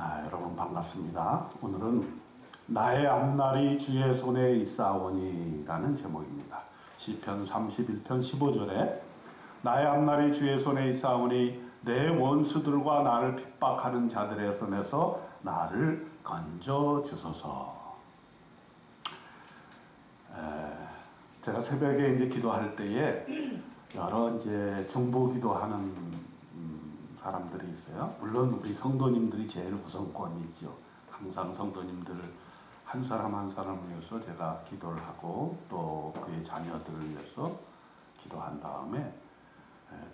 여러분 반갑습니다. 오늘은 나의 앞날이 주의 손에 있사오니라는 제목입니다. 시편 31편 15절에 나의 앞날이 주의 손에 있사오니 내 원수들과 나를 핍박하는 자들의 손에서 나를 건져 주소서. 제가 새벽에 이제 기도할 때에 여러 이제 중보 기도하는 사람들이 있어요. 물론 우리 성도님들이 제일 우선권이죠. 항상 성도님들 한 사람 한 사람을 위해서 제가 기도를 하고 또 그의 자녀들을 위해서 기도한 다음에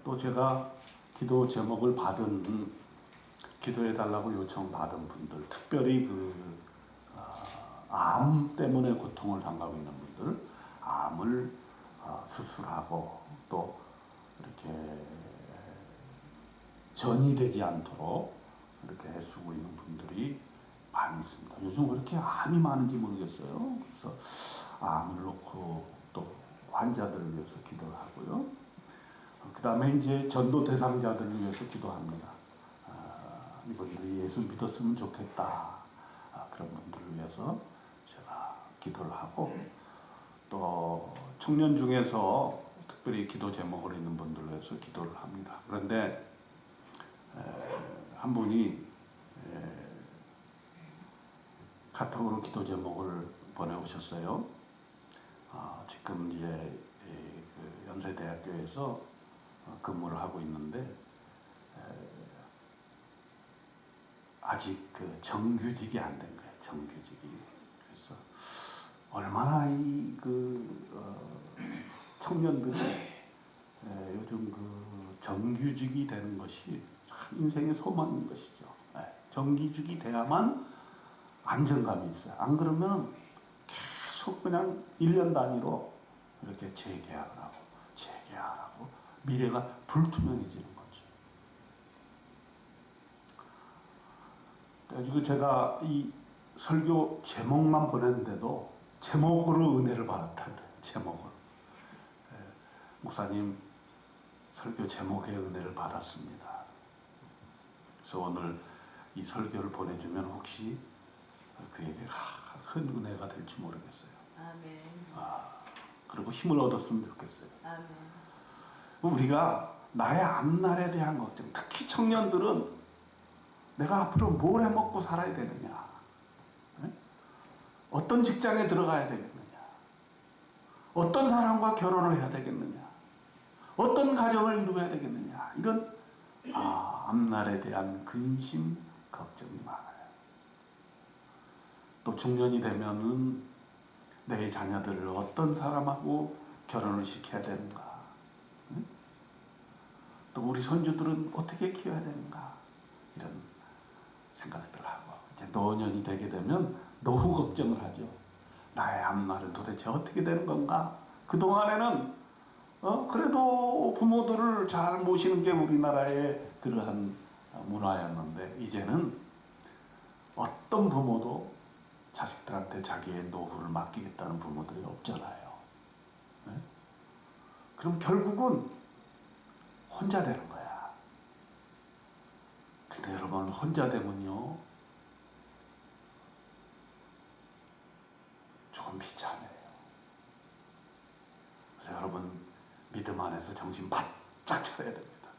또 제가 기도 제목을 받은 기도해 달라고 요청받은 분들, 특별히 암 때문에 고통을 당하고 있는 분들, 암을 수술하고 또 이렇게 전이 되지 않도록 이렇게 애쓰고 있는 분들이 많이 있습니다. 요즘 왜 이렇게 암이 많은지 모르겠어요. 그래서 암을 놓고 또 환자들을 위해서 기도를 하고요. 그 다음에 이제 전도 대상자들을 위해서 기도합니다. 이분들이 예수 믿었으면 좋겠다. 그런 분들을 위해서 제가 기도를 하고 또 청년 중에서 특별히 기도 제목으로 있는 분들을 위해서 기도를 합니다. 그런데 한 분이 카톡으로 기도 제목을 보내오셨어요. 지금 이제 그 연세대학교에서 근무를 하고 있는데 아직 그 정규직이 안 된 거예요. 정규직이. 그래서 얼마나 청년들이 요즘 그 정규직이 되는 것이 참 인생의 소망인 것이죠. 정규직이 돼야만 안정감이 있어요. 안 그러면 계속 그냥 1년 단위로 이렇게 재계약을 하고 미래가 불투명해지는 거죠. 그래가지고 제가 이 설교 제목만 보냈는데도 제목으로 은혜를 받았다 그래요. 제목을. 목사님 설교 제목에 은혜를 받았습니다. 그래서 오늘 이 설교를 보내주면 혹시 그에게 큰 은혜가 될지 모르겠어요. 아멘. 그리고 힘을 얻었으면 좋겠어요. 아멘. 우리가 나의 앞날에 대한 걱정, 특히 청년들은 내가 앞으로 뭘 해먹고 살아야 되느냐, 어떤 직장에 들어가야 되겠느냐, 어떤 사람과 결혼을 해야 되겠느냐, 어떤 가정을 이루어야 되겠느냐, 이런 앞날에 대한 근심, 걱정이 많아요. 또 중년이 되면은 내 자녀들을 어떤 사람하고 결혼을 시켜야 되는가, 또 우리 손주들은 어떻게 키워야 되는가, 이런 생각들을 하고 이제 노년이 되게 되면 노후 걱정을 하죠. 나의 앞날은 도대체 어떻게 되는 건가? 그동안에는 그래도 부모들을 잘 모시는 게 우리나라의 그러한 문화였는데 이제는 어떤 부모도 자식들한테 자기의 노후를 맡기겠다는 부모들이 없잖아요. 네? 그럼 결국은 혼자 되는 거야. 근데 여러분 혼자 되면요 조금 비참해요. 그래서 여러분 믿음 안에서 정신 바짝 차려야 됩니다.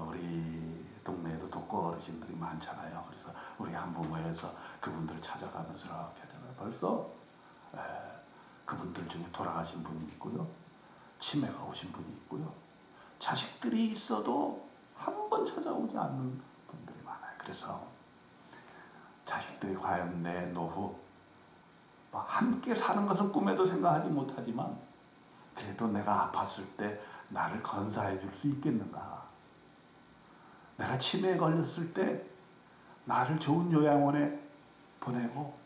우리 동네에도 독거 어르신들이 많잖아요. 그래서 우리 한부모에서 그분들 찾아가면서 이렇게 하잖아요. 벌써 그분들 중에 돌아가신 분이 있고요, 치매가 오신 분이 있고요, 자식들이 있어도 한 번 찾아오지 않는 분들이 많아요. 그래서 자식들이 과연 내 노후 함께 사는 것은 꿈에도 생각하지 못하지만 그래도 내가 아팠을 때 나를 건사해 줄 수 있겠는가, 내가 치매에 걸렸을 때 나를 좋은 요양원에 보내고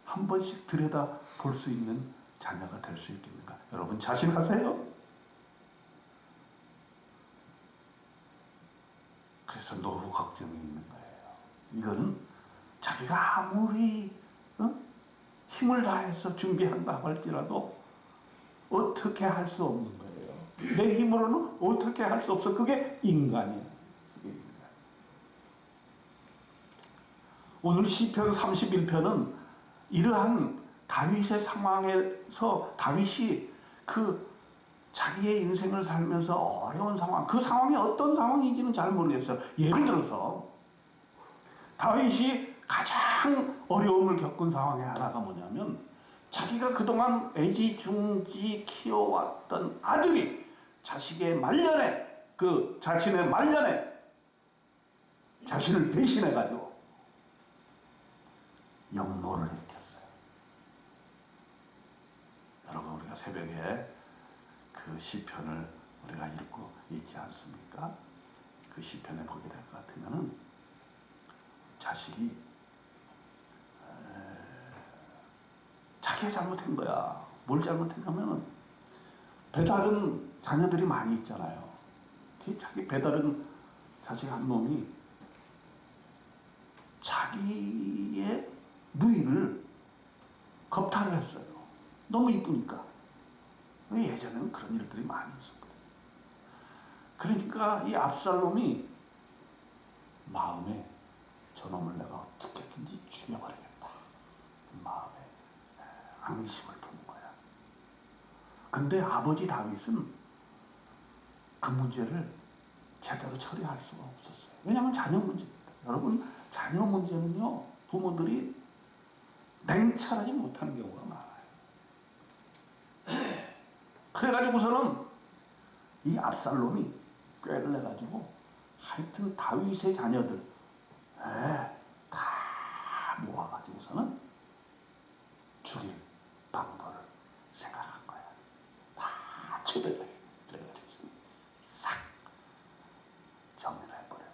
한 번씩 들여다 볼 수 있는 자녀가 될 수 있겠는가. 여러분 자신하세요? 그래서 노후 걱정이 있는 거예요. 이거는 자기가 아무리 힘을 다해서 준비한다고 할지라도 어떻게 할 수 없는 거예요. 내 힘으로는 어떻게 할 수 없어. 그게 인간이에요. 그게 인간. 오늘 시편 31편은 이러한 다윗의 상황에서 다윗이 그 자기의 인생을 살면서 어려운 상황, 그 상황이 어떤 상황인지는 잘 모르겠어요. 예를 들어서 다윗이 가장 어려움을 겪은 상황의 하나가 뭐냐면 자기가 그동안 애지중지 키워왔던 아들이 자신의 말년에 자신을 배신해가지고 역모를 일으켰어요. 여러분, 우리가 새벽에 그 시편을 우리가 읽고 있지 않습니까? 그 시편에 보게 될 것 같으면은 자식이 자기가 잘못한 거야. 뭘 잘못했냐면은 배다른 자녀들이 많이 있잖아요. 자기 배다른 자식 한 놈이 자기의 누이를 겁탈을 했어요. 너무 이쁘니까. 예전에는 그런 일들이 많이 있었거든요. 그러니까 이 압살롬이 마음에 저놈을 내가 어떻게든지 죽여버리겠다. 마음에 앙심을 품은 거야. 근데 아버지 다윗은 그 문제를 제대로 처리할 수가 없었어요. 왜냐하면 자녀 문제입니다. 여러분, 자녀 문제는요, 부모들이 냉철하지 못하는 경우가 많아요. 그래가지고서는 이 압살롬이 꾀를 내가지고 하여튼 다윗의 자녀들 다 모아가지고서는 죽일 방도를 생각한 거야. 다 초대를 해. 그래가지고 싹 정리를 해버려요.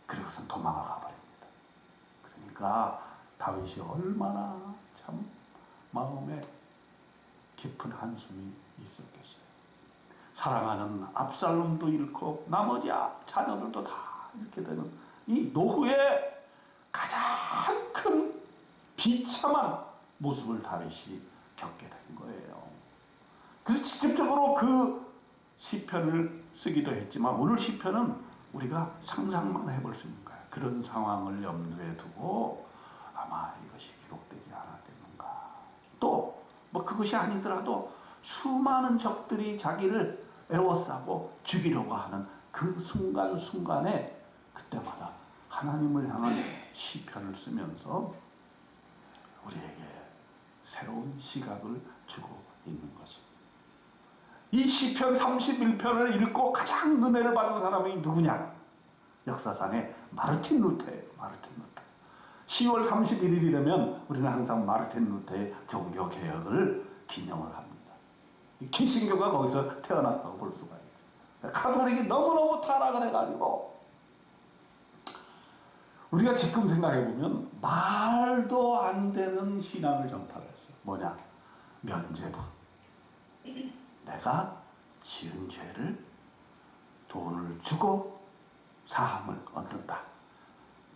그리고선 도망을 가버립니다. 그러니까 다윗이 얼마나 참 마음에 깊은 한숨이 있었겠어요. 사랑하는 압살롬도 잃고 나머지 자녀들도 다 잃게 되는 이 노후의 가장 큰 비참한 모습을 다윗이 겪게 된 거예요. 그래서 직접적으로 그 시편을 쓰기도 했지만 오늘 시편은 우리가 상상만 해볼 수 있는 거예요. 그런 상황을 염두에 두고 아마 이것이 기록되지 않았겠는가. 또 뭐 그것이 아니더라도 수많은 적들이 자기를 애워싸고 죽이려고 하는 그 순간순간에 그때마다 하나님을 향한 시편을 쓰면서 우리에게 새로운 시각을 주고 있는 것입니다. 이 시편 31편을 읽고 가장 은혜를 받은 사람이 누구냐? 역사상의 마르틴 루터예요. 마르틴 루터. 10월 31일이 되면 우리는 항상 마르틴 루터의 종교개혁을 기념을 합니다. 개신교가 거기서 태어났다고 볼 수가 있어요. 가톨릭이 너무너무 타락을 해가지고 우리가 지금 생각해보면 말도 안 되는 신앙을 전파를 했어요. 뭐냐? 면죄부. 내가 지은 죄를 돈을 주고 사함을 얻는다.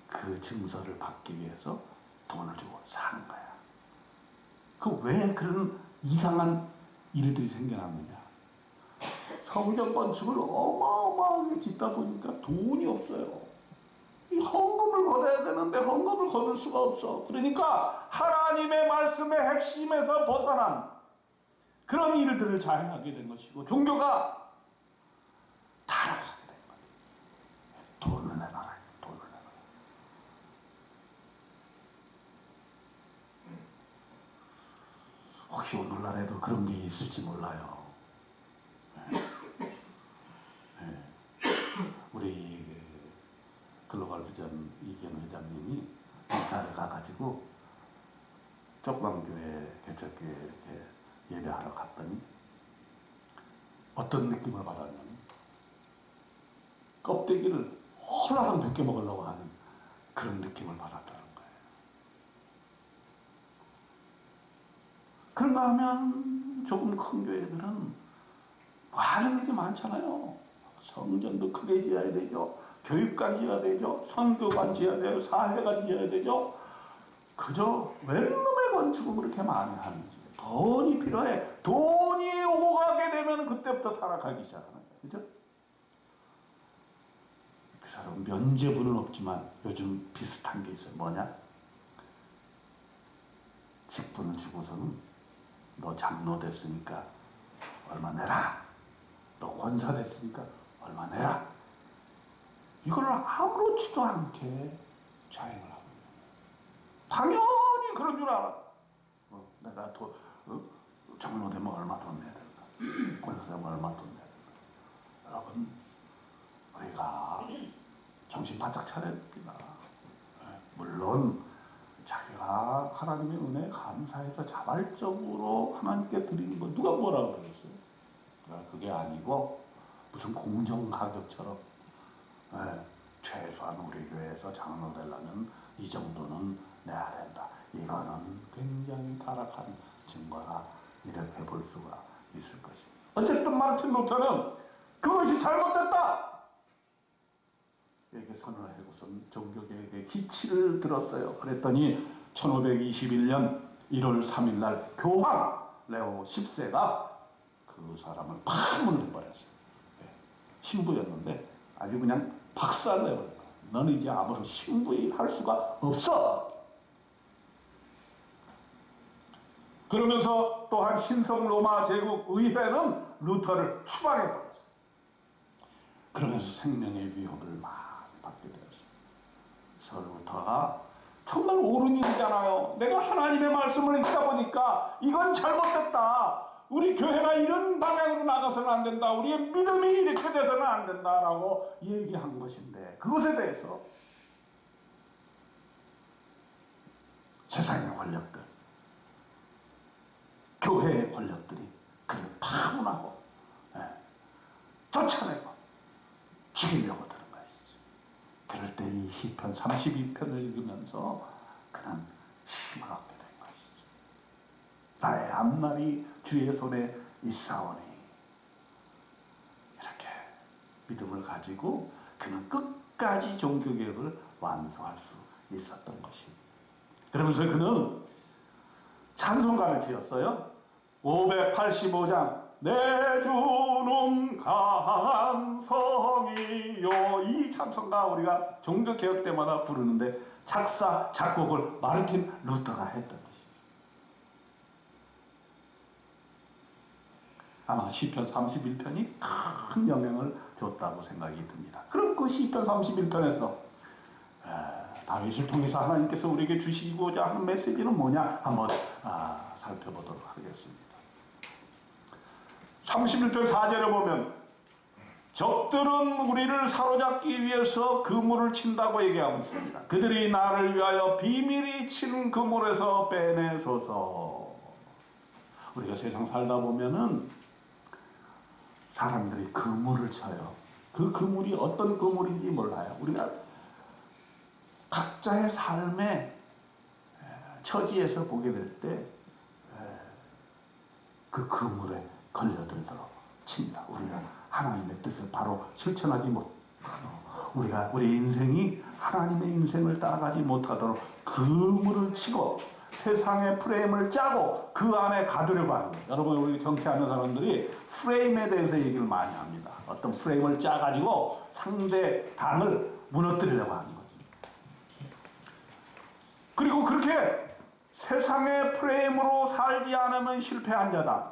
그 증서를 받기 위해서 돈을 주고 사는 거야. 그 왜 그런 이상한 일들이 생겨났느냐? 성전 건축을 어마어마하게 짓다 보니까 돈이 없어요. 이 헌금을 걷어야 되는데 헌금을 걷을 수가 없어. 그러니까 하나님의 말씀의 핵심에서 벗어난 그런 일들을 자행하게 된 것이고 종교가 타락하게 된 거예요. 돈을 내놔라. 돈을 내놔라. 혹시 오늘날에도 그런 게 있을지 몰라요. 네. 우리 글로벌 비전 이경 회장님이 이사를 가가지고 쪽방교회 개척교회 이렇게 예배하러 갔더니 어떤 느낌을 받았냐면 껍데기를 홀라당 벗겨 먹으려고 하는 그런 느낌을 받았다는 거예요. 그런가 하면 조금 큰 교회들은 많은 것이 많잖아요. 성전도 크게 지어야 되죠. 교육관 지어야 되죠. 선교관 지어야 돼요. 사회관 지어야 되죠. 그저 웬놈의 건축을 그렇게 많이 하는지. 돈이 필요해. 돈이 오고 가게 되면 그때부터 타락하기 시작하는 거예요. 그죠? 그 우리처럼 면죄부는 없지만 요즘 비슷한 게 있어요. 뭐냐? 직분을 주고서는 너 장로 됐으니까 얼마 내라. 너 권사 됐으니까 얼마 내라. 이걸 아무렇지도 않게 자행을 하고 있는 거예요. 당연히 그런 줄 알아. 내가 장로 되면 얼마 돈 내야 된다. 권사 되면 얼마 돈 내야 된다. 여러분, 우리가 정신 바짝 차려야 됩니다. 물론 자기가 하나님의 은혜에 감사해서 자발적으로 하나님께 드리는 거 누가 뭐라고 그랬어요? 그게 아니고 무슨 공정가격처럼 최소한 우리 교회에서 장로 되려면 이 정도는 내야 된다. 이거는 굉장히 타락한 증거가 이렇게 볼 수가 있을 것입니다. 어쨌든 마르틴 루터는 그것이 잘못됐다! 이렇게 선언을 하고선 종교개혁의 기치를 들었어요. 그랬더니 1521년 1월 3일 날 교황 레오 10세가 그 사람을 파문을 해버렸어요. 신부였는데 아주 그냥 박살내버렸어요. 너는 이제 아무런 신부의 할 수가 없어. 그러면서 또한 신성 로마 제국 의회는 루터를 추방해버렸어요. 그러면서 생명의 위협을 많이 받게 되었어요. 그래서 루터가 정말 옳은 일이잖아요. 내가 하나님의 말씀을 읽다 보니까 이건 잘못됐다. 우리 교회가 이런 방향으로 나가서는 안 된다. 우리의 믿음이 이렇게 돼서는 안 된다라고 얘기한 것인데 그것에 대해서 세상의 권력들, 교회의 권력들이 그를 파문하고 쫓아내고 죽이려고 드는 것이죠. 그럴 때 이 시편 32편을 읽으면서 그는 힘을 얻게 된 것이죠. 나의 앞날이 주의 손에 있사오니 이렇게 믿음을 가지고 그는 끝까지 종교개혁을 완수할 수 있었던 것입니다. 그러면서 그는 찬송가를 지었어요. 585장 내 주는 강한 성이요. 이 찬송가 우리가 종교개혁 때마다 부르는데 작사, 작곡을 마르틴 루터가 했던 것이죠. 아마 시편 31편이 큰 영향을 줬다고 생각이 듭니다. 그럼 그 시편 31편에서 다윗을 통해서 하나님께서 우리에게 주시고자 하는 메시지는 뭐냐 한번 살펴보도록 하겠습니다. 31편 4절에 보면 적들은 우리를 사로잡기 위해서 그물을 친다고 얘기하고 있습니다. 그들이 나를 위하여 비밀히 친 그물에서 빼내소서. 우리가 세상 살다 보면은 사람들이 그물을 쳐요. 그 그물이 어떤 그물인지 몰라요. 우리가 각자의 삶의 처지에서 보게 될 때 그 그물에 걸려들도록 칩니다. 우리가 하나님의 뜻을 바로 실천하지 못하도록 우리 인생이 하나님의 인생을 따라가지 못하도록 그물을 치고 세상의 프레임을 짜고 그 안에 가두려고 하는 거예요. 여러분 우리 정치하는 사람들이 프레임에 대해서 얘기를 많이 합니다. 어떤 프레임을 짜가지고 상대 당을 무너뜨리려고 하는 거죠. 그리고 그렇게 세상의 프레임으로 살지 않으면 실패한 자다.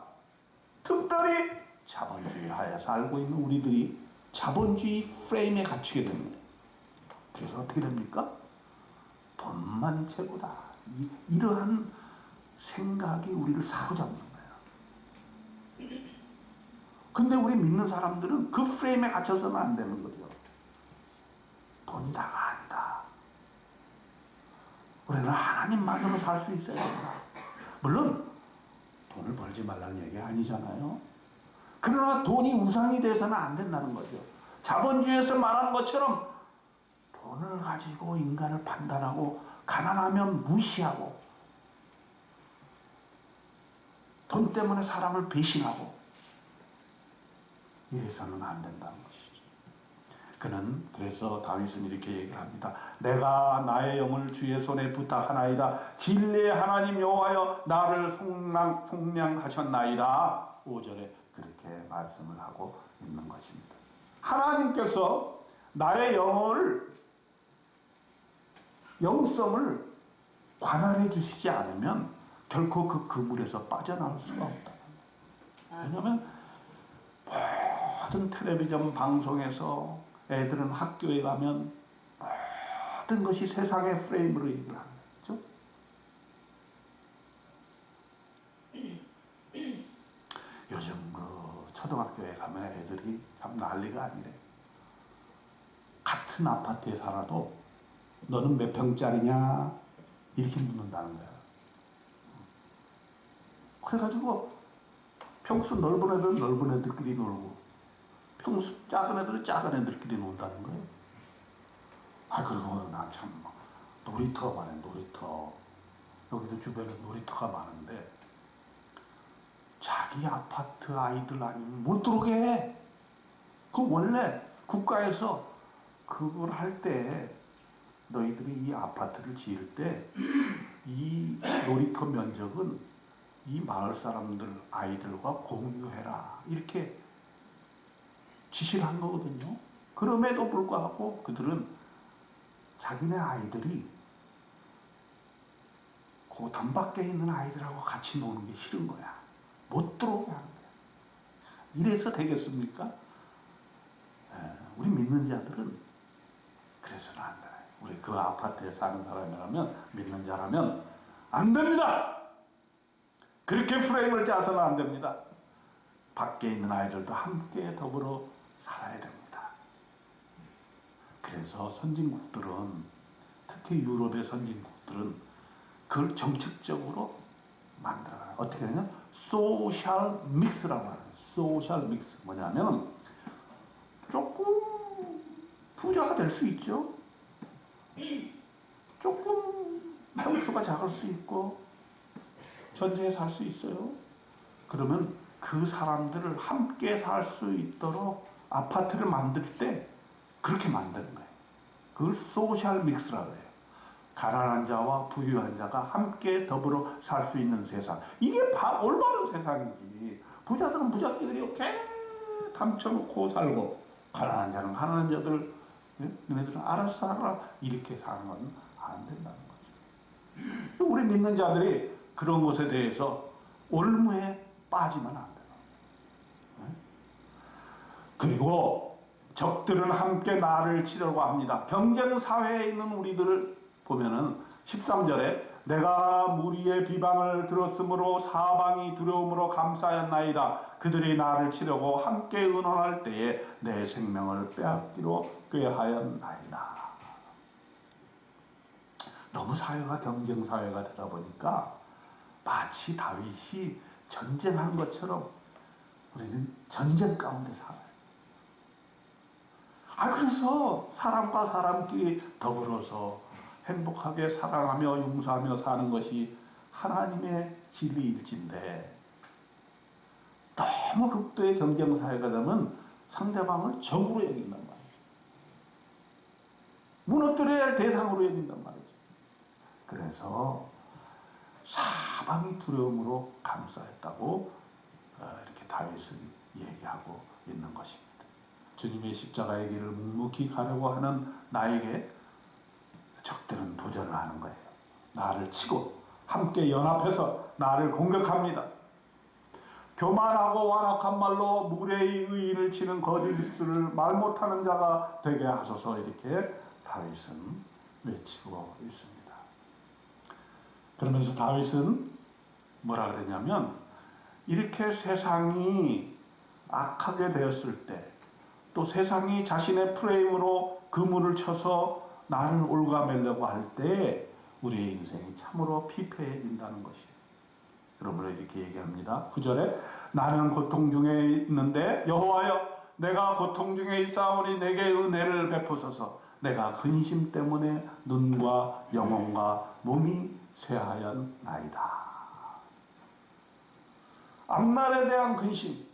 특별히 자본주의 하에 살고 있는 우리들이 자본주의 프레임에 갇히게 됩니다. 그래서 어떻게 됩니까? 돈만 최고다. 이러한 생각이 우리를 사로잡는 거예요. 근데 우리 믿는 사람들은 그 프레임에 갇혀서는 안 되는 거죠. 돈이 다가 아니다. 우리는 하나님만으로 살 수 있어야 된다. 물론 돈을 벌지 말라는 얘기가 아니잖아요. 그러나 돈이 우상이 돼서는 안 된다는 거죠. 자본주의에서 말한 것처럼 돈을 가지고 인간을 판단하고 가난하면 무시하고 돈 때문에 사람을 배신하고 이래서는 안 된다는 것이죠. 그는 그래서 다윗은 이렇게 얘기를 합니다. 내가 나의 영을 주의 손에 부탁하나이다. 진리의 하나님 여호와여 나를 속량하셨나이다. 5절에 그렇게 말씀을 하고 있는 것입니다. 하나님께서 나의 영성을 관할해 주시지 않으면 결코 그 그물에서 빠져나올 수가 없다. 왜냐하면 모든 텔레비전 방송에서 애들은 학교에 가면 모든 것이 세상의 프레임으로 얘기를 하는 거죠. 요즘 그 초등학교에 가면 애들이 참 난리가 아니래. 같은 아파트에 살아도 너는 몇 평짜리냐 이렇게 묻는다는 거야. 그래가지고 평수 넓은 애들은 넓은 애들끼리 놀고 평수 작은 애들은 작은 애들끼리 논다는 거예요. 그리고 난 참 놀이터가 많아요. 놀이터. 여기도 주변에 놀이터가 많은데 자기 아파트 아이들 아니면 못 들어오게 해. 그 원래 국가에서 그걸 할 때 너희들이 이 아파트를 지을 때 이 놀이터 면적은 이 마을 사람들 아이들과 공유해라 이렇게 지시를 한 거거든요. 그럼에도 불구하고 그들은 자기네 아이들이 그 담밖에 있는 아이들하고 같이 노는 게 싫은 거야. 못 들어오게 하는 거야. 이래서 되겠습니까? 우리 믿는 자들은 그래서는 안 돼. 우리 그 아파트에 사는 사람이라면 믿는 자라면 안 됩니다. 그렇게 프레임을 짜서는 안 됩니다. 밖에 있는 아이들도 함께 더불어 살아야 됩니다. 그래서 선진국들은 특히 유럽의 선진국들은 그걸 정책적으로 만들어요. 어떻게 하냐? 소셜 믹스라고 하는 소셜 믹스 뭐냐면 조금 부자가 될 수 있죠. 조금 평수가 작을 수 있고 전세에 살 수 있어요. 그러면 그 사람들을 함께 살 수 있도록 아파트를 만들 때 그렇게 만드는 거예요. 그걸 소셜 믹스라고 해요. 가난한 자와 부유한 자가 함께 더불어 살 수 있는 세상. 이게 올바른 세상이지. 부자들은 부자끼리 이렇게 감춰놓고 살고 가난한 자는 가난한 자들 너네들은 알아서 살아라 이렇게 사는 건 안 된다는 거죠. 우리 믿는 자들이 그런 것에 대해서 올무에 빠지면 안 돼요. 그리고 적들은 함께 나를 치려고 합니다. 경쟁 사회에 있는 우리들을 보면은 13절에 내가 무리의 비방을 들었으므로 사방이 두려움으로 감싸였나이다. 그들이 나를 치려고 함께 의논할 때에 내 생명을 빼앗기로 꾀하였나이다. 너무 사회가 경쟁 사회가 되다 보니까 마치 다윗이 전쟁한 것처럼 우리는 전쟁 가운데 살아요. 그래서 사람과 사람끼리 더불어서 행복하게 사랑하며 용서하며 사는 것이 하나님의 진리일진데 너무 극도의 경쟁 사회가 되면 상대방을 적으로 여긴단 말이에요. 무너뜨려야 할 대상으로 여긴단 말이죠. 그래서 사방이 두려움으로 감싸였다고 이렇게 다윗은 얘기하고 있는 것입니다. 주님의 십자가의 길을 묵묵히 가려고 하는 나에게 적들은 도전을 하는 거예요. 나를 치고 함께 연합해서 나를 공격합니다. 교만하고 완악한 말로 무례히 의인을 치는 거짓을 말 못하는 자가 되게 하소서 이렇게 다윗은 외치고 있습니다. 그러면서 다윗은 뭐라 그러냐면 이렇게 세상이 악하게 되었을 때 또 세상이 자신의 프레임으로 그물을 쳐서 나를 올가매려고 할 때 우리의 인생이 참으로 피폐해진다는 것이에요. 그러므로 이렇게 얘기합니다. 9절에 나는 고통 중에 있는데 여호와여 내가 고통 중에 있사오니 내게 은혜를 베푸소서. 내가 근심 때문에 눈과 영혼과 몸이 쇠하였나이다. 앞날에 대한 근심,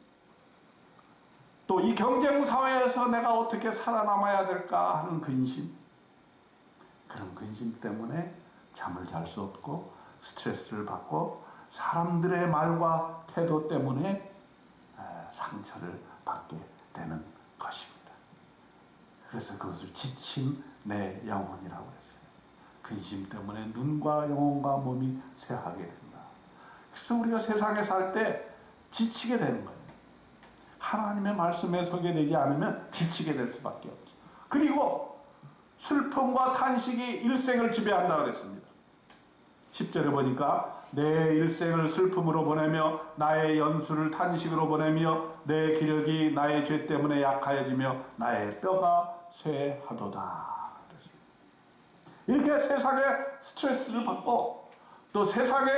또 이 경쟁 사회에서 내가 어떻게 살아남아야 될까 하는 근심, 그런 근심 때문에 잠을 잘 수 없고 스트레스를 받고 사람들의 말과 태도 때문에 상처를 받게 되는 것입니다. 그래서 그것을 지친 내 영혼이라고 했어요. 근심 때문에 눈과 영혼과 몸이 쇠하게 된다. 그래서 우리가 세상에 살 때 지치게 되는 거예요. 하나님의 말씀에 서게 되지 않으면 지치게 될 수밖에 없죠. 그리고 슬픔과 탄식이 일생을 지배한다 그랬습니다. 10절에 보니까 내 일생을 슬픔으로 보내며 나의 연수를 탄식으로 보내며 내 기력이 나의 죄 때문에 약하여지며 나의 뼈가 쇠하도다. 이렇게 세상의 스트레스를 받고 또 세상의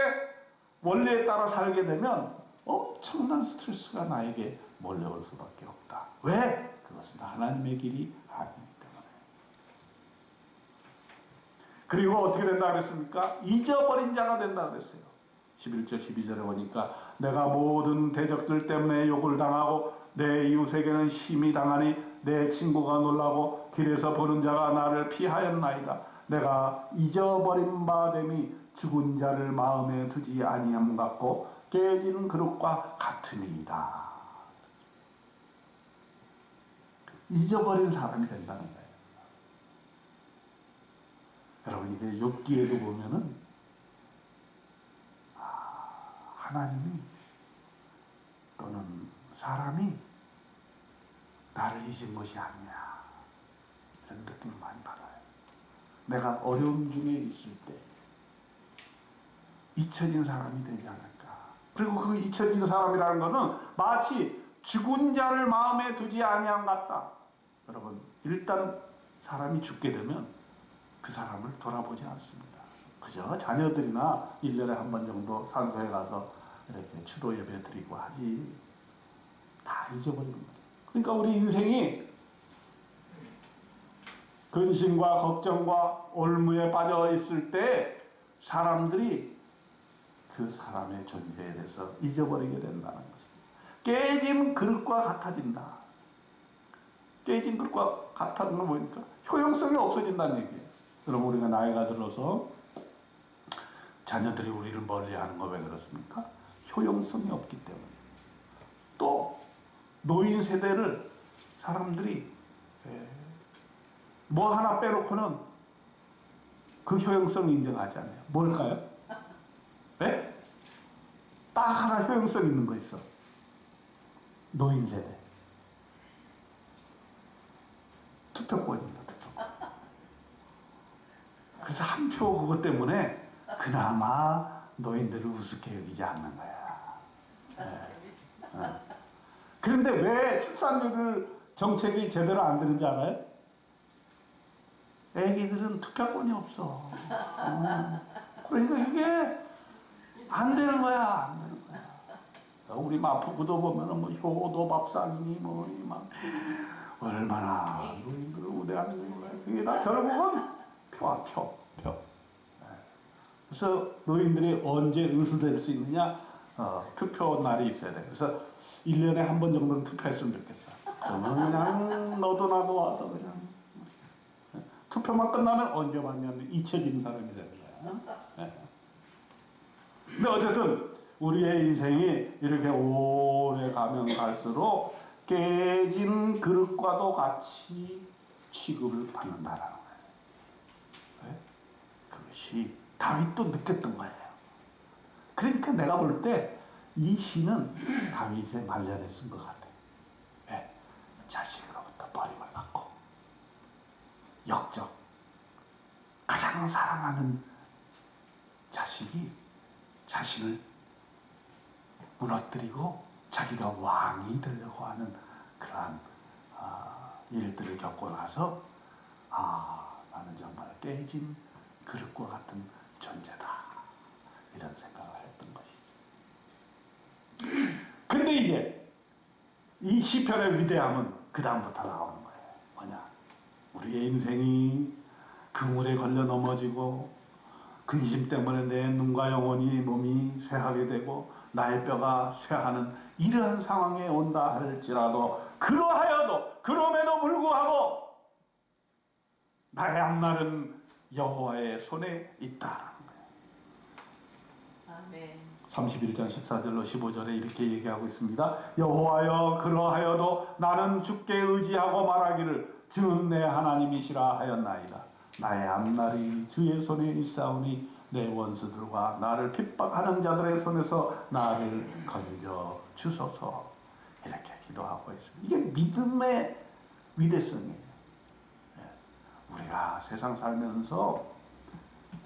원리에 따라 살게 되면 엄청난 스트레스가 나에게 몰려올 수밖에 없다. 왜? 그것은 하나님의 길이 아니기 때문에. 그리고 어떻게 된다 그랬습니까? 잊어버린 자가 된다 그랬어요. 11절 12절에 보니까 내가 모든 대적들 때문에 욕을 당하고 내 이웃에게는 심히 당하니 내 친구가 놀라고 길에서 보는 자가 나를 피하였나이다. 내가 잊어버린 바 됨이 죽은 자를 마음에 두지 아니함 같고 깨진 그릇과 같으니이다. 잊어버린 사람이 된다는 거예요. 여러분 이제 욥기에도 보면은 하나님이 또는 사람이 나를 잊은 것이 아니야 이런 느낌을 많이 받아요. 내가 어려움 중에 있을 때 잊혀진 사람이 되지 않을까. 그리고 그 잊혀진 사람이라는 것은 마치 죽은 자를 마음에 두지 아니함 같다. 여러분 일단 사람이 죽게 되면 그 사람을 돌아보지 않습니다. 그저 자녀들이나 1년에 한 번 정도 산소에 가서 이렇게 추도 예배 드리고 하지 다 잊어버리는 거죠. 그러니까 우리 인생이 근심과 걱정과 올무에 빠져 있을 때 사람들이 그 사람의 존재에 대해서 잊어버리게 된다는 것입니다. 깨진 그릇과 같아진다. 깨진 그릇과 같아지는 건 뭐니까 효용성이 없어진다는 얘기예요. 여러분 우리가 나이가 들어서 자녀들이 우리를 멀리하는 거 왜 그렇습니까? 효용성이 없기 때문에. 또 노인 세대를 사람들이 뭐 하나 빼놓고는 그 효용성 인정하지 않아요. 뭘까요? 네? 딱 하나 효용성 있는 거 있어. 노인 세대. 투표권입니다. 투표권. 그래서 한 표 그것 때문에 그나마 노인들을 우습게 여기지 않는 거야. 네. 그런데 왜 출산율 정책이 제대로 안 되는지 알아요? 애기들은 투표권이 없어. 그러니까 이게 안 되는 거야. 안 되는 거야. 우리 마포구도 보면은 뭐 효도 밥상이니 막 얼마나 노인들을 우대하는 거야. 그게 다 결국은 표야, 표. 그래서 노인들이 언제 의수될 수 있느냐? 투표 날이 있어야 돼. 그래서 1년에 한 번 정도는 투표했으면 좋겠어. 그러면 그냥 너도 나도 와서 그냥 투표만 끝나면 언제 왔냐면 잊혀진 사람이 되는 거야. 근데 어쨌든 우리의 인생이 이렇게 오래 가면 갈수록 깨진 그릇과도 같이 취급을 받는다라는 거예요. 그것이 다윗도 느꼈던 거예요. 그러니까 내가 볼 때 이 시는 다윗의 말년에 쓴 것 같아요. 네. 자식으로부터 버림을 받고 역적 가장 사랑하는 자식이 자신을 무너뜨리고 자기가 왕이 되려고 하는 그러한 일들을 겪고 나서 나는 정말 깨진 그릇과 같은 존재다 이런 생각을 했던 것이죠. 근데 이제 이 시편의 위대함은 그 다음부터 나오는 거예요. 뭐냐? 우리의 인생이 그물에 걸려 넘어지고 근심 때문에 내 눈과 영혼이 몸이 쇠하게 되고 나의 뼈가 쇠하는 이러한 상황에 온다 할지라도 그러하여도 그럼에도 불구하고 나의 앞날은 여호와의 손에 있다라는 거예요. 아멘. 31장 14절로 15절에 이렇게 얘기하고 있습니다. 여호와여 그러하여도 나는 주께 의지하고 말하기를 주는 내 하나님이시라 하였나이다. 나의 앞날이 주의 손에 있사오니 내 원수들과 나를 핍박하는 자들의 손에서 나를 건져 주소서. 이렇게 기도하고 있습니다. 이게 믿음의 위대성이에요. 우리가 세상 살면서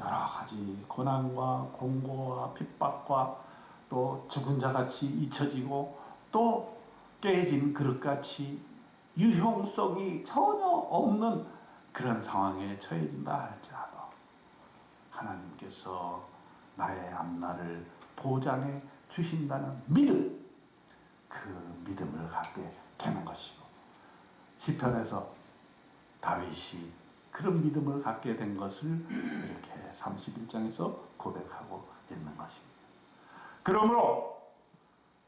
여러 가지 고난과 공고와 핍박과 또 죽은 자같이 잊혀지고 또 깨진 그릇같이 유용성이 전혀 없는 그런 상황에 처해진다 할지라도 하나님께서 나의 앞날을 보장해 주신다는 믿음, 그 믿음을 갖게 되는 것이고, 시편에서 다윗이 그런 믿음을 갖게 된 것을 이렇게 31장에서 고백하고 있는 것입니다. 그러므로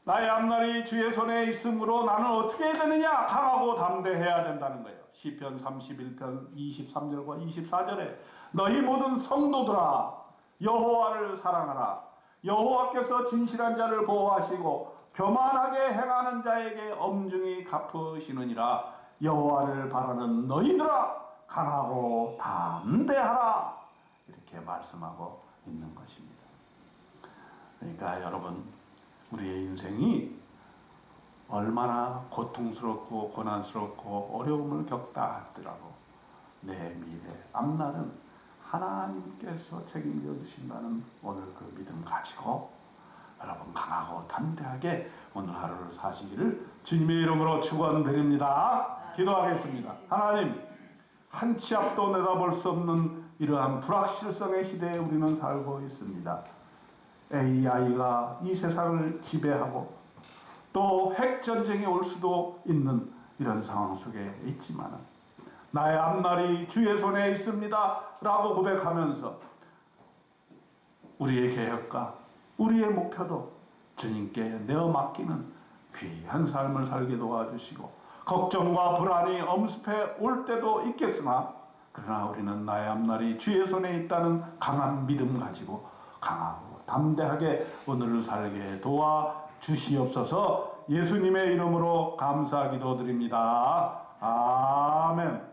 나의 앞날이 주의 손에 있으므로 나는 어떻게 해야 되느냐? 강하고 담대해야 된다는 거예요. 시편 31편 23절과 24절에 너희 모든 성도들아 여호와를 사랑하라. 여호와께서 진실한 자를 보호하시고 교만하게 행하는 자에게 엄중히 갚으시느니라. 여호와를 바라는 너희들아 강하고 담대하라. 이렇게 말씀하고 있는 것입니다. 그러니까 여러분, 우리의 인생이 얼마나 고통스럽고 고난스럽고 어려움을 겪다 하더라도 내 미래 앞날은 하나님께서 책임져 주신다는 오늘 그 믿음 가지고 여러분 강하고 담대하게 오늘 하루를 사시기를 주님의 이름으로 축원드립니다. 기도하겠습니다. 하나님, 한 치 앞도 내다볼 수 없는 이러한 불확실성의 시대에 우리는 살고 있습니다. AI가 이 세상을 지배하고 또 핵전쟁이 올 수도 있는 이런 상황 속에 있지만 나의 앞날이 주의 손에 있습니다 라고 고백하면서 우리의 계획과 우리의 목표도 주님께 내어 맡기는 귀한 삶을 살게 도와주시고 걱정과 불안이 엄습해 올 때도 있겠으나 그러나 우리는 나의 앞날이 주의 손에 있다는 강한 믿음 가지고 강하고 담대하게 오늘을 살게 도와주시옵소서. 예수님의 이름으로 감사 기도드립니다. 아멘.